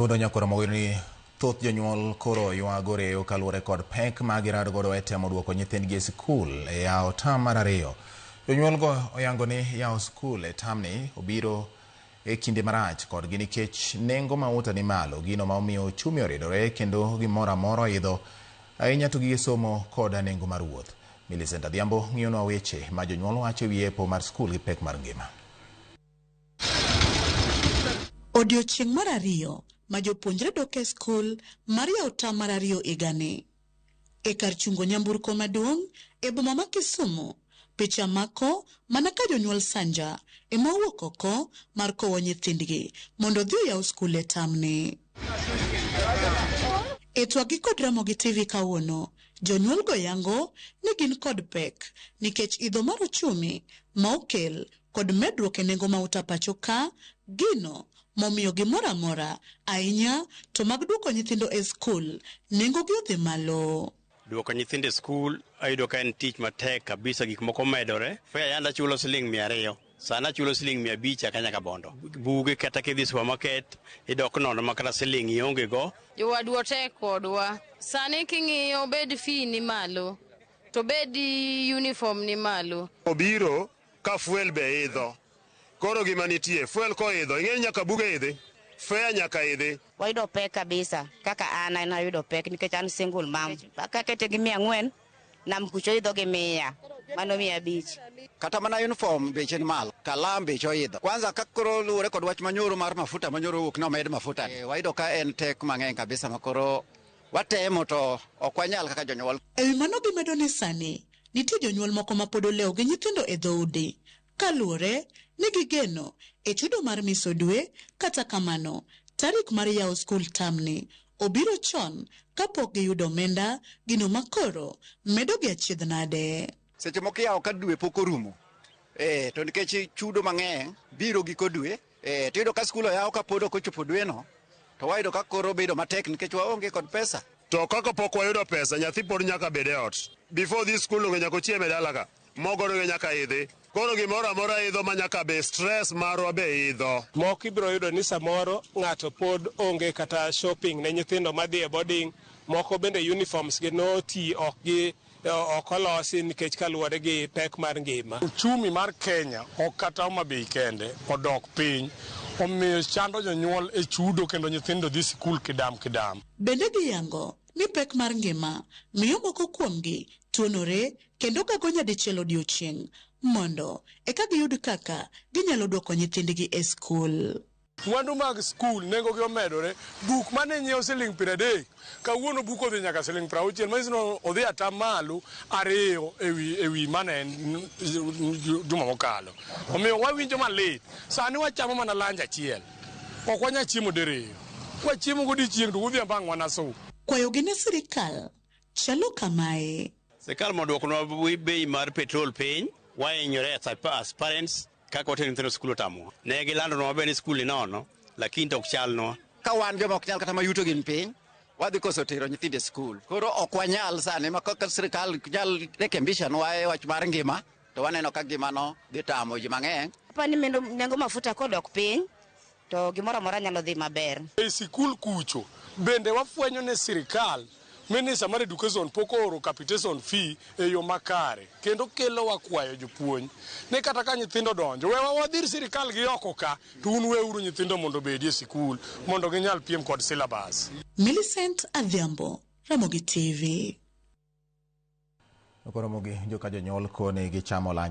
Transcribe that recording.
Udo nyakoro mogini thoth jonyuol koro ywagore kalure kod pek magirado godo e temo duoko nyithindgi e skul e yawo tam mar ariyo. Jonyuol go oyango ni yawo skul e tamni obiro e kinde marach kodgi nikech nengo mauta ni malo, gino ma omiyo chumi oridore kendo gimoro amora idho ahinya to gige somo koda nengo mar wuoth. Millicent Adhiambo ng'iyonwa weche ma jonyuol wacho ewi yepo mar skul gi pek mar ngima. Odiochieng' mar ariyo ma jopuonjre dok e skul mar yawo tam mar ariyo igani. E kar chungo nyamburko maduong' e boma ma Kisumu, picha mako mana ka jonyuol sanja ema owuok oko mar kowo nyithindgi mondo dhi yawo skul e tamni. E twagi kod Ramogi TV kawuono, jonyuol go yango ni gin kod pek nikech idho mar ochumi ma okel kod medruok e nengo mauta pacho ka, gino momiyo gimoro amora ahinya to mag duoko nyithindo e skul nengo gi odhi malo. Duoko nyithindo e skul ayudo ka en tich matek kabisa, gik moko medore. Fare yanda chulo siling 200, sana chulo siling 500 ka nyaka bondo. Buge kata kidhi supermarket idok nono makata siling ionge go. Jowadwa tek kodwa. Sani king'iyo bed fee ni malo, to bed uniform ni malo. Obiro ka fuel be idho. Koro gima nitie, fuel ko idho, ing'e nyaka buge idhi, fare nyaka idhi. Wayudo pek kabisa, kaka an ayudo pek nikech an single mom. Kakete gi 400, nam kucho idho gi 100, mano 500. Kata mana uniform beche ni malo, kalam beche idho. Kwanza kakoro luwore kod wach manyoro mar mafuta, manyoro wuok nomed mafuta. Wayudo ka en tek mang'eny kabisa makoro watemo to ok wanyal kaka jonyuol. Ewi mano gimedo ni sani, nitie jonyuol moko ma pod olewo gi nyithindo e dhoudi. Kaluwore ni gigeno e chudo mar miso dwe, kata kamano tarik mar yawo skul tamni obiro chon kapok giyudo omenda, gino makoro medo gi achiedh nade. Seche moko yawo ka dwe pok orumo, to nikech chudo mang'eny biro giko dwe, to yudo ka skul oyawo ka pod ok ochopo dweno, to wayudo ka koro bedo matek nikech waonge kod pesa. To kaka pok wayudo pesa, nyathi pod nyaka bed e ot. Before this school onge nyaka ochiem e dala ka, mogo onge nyaka idhi. Koro gimoro amora idho ma nyaka be stress marwa be idho. Moko ibiro yudo ni samoro ng'ato pod onge kata shopping ne nyithindo madhi e boarding, moko bende uniforms gi noti ok olosi nikech kaluwore gi pek mar ngima. Uchumi mar Kenya ok kata Homa Bay kende odok piny, omiyo chando jonyuol e chudo kendo nyithindo dhi skul kidam. Bende giyango ni pek mar ngima miyo moko kuomgi tuonore kendo gago nyadichiel odiochieng' mondo eka giyud kaka ginyalo duoko nyithindgi e skul. Mwandu mag skul nengo gi omedore. Buk mane nyiewo siling 30, kawuono buk odhi nyaka siling 60, manyiso odhi ata malo 2 ewi mane juma mokalo. Omiyo wawinjo malit. Sani wachamo mana lanja achiel, ok wanya chiemo diriyo. Wachiemo godiochieng' to udhi ambang' wana so. Kwayo gi ne sirikal chalo kamae. Sirikal moduokonwa bei mar petrol piny, wahinyore as parents kaka watero nyithindo skul otamo. Ne gilandonwa maber ni skul nono, lakini to ok chalnwa. Ka wan joma ok nyal kata mayuto gin piny, wadhi koso tero nyithindo e skul. Koro ok wanyal sani ma kaka sirikal nyal rekembishanwa e wach mar ngima, to waneno ka gimano dhi tamo ji mang'eny. Apani nengo mafuta kodok piny, to gimoro amora nyalo dhi maber. E skul kucho bende wafwenyo ne sirikal Minister mar Education pok oro capitation fee e yo makare, kendo kelo wakwayo jopuonj ne kata ka nyithindo donjo wewa wadhir sirikal gi oko ka, to un weuru nyithindo mondo bedi e skul mondo ginyal piem kod syllabus. Millicent Adhiambo, Ramogi TV. Ramogi joka jonyuol kone gichamo lunch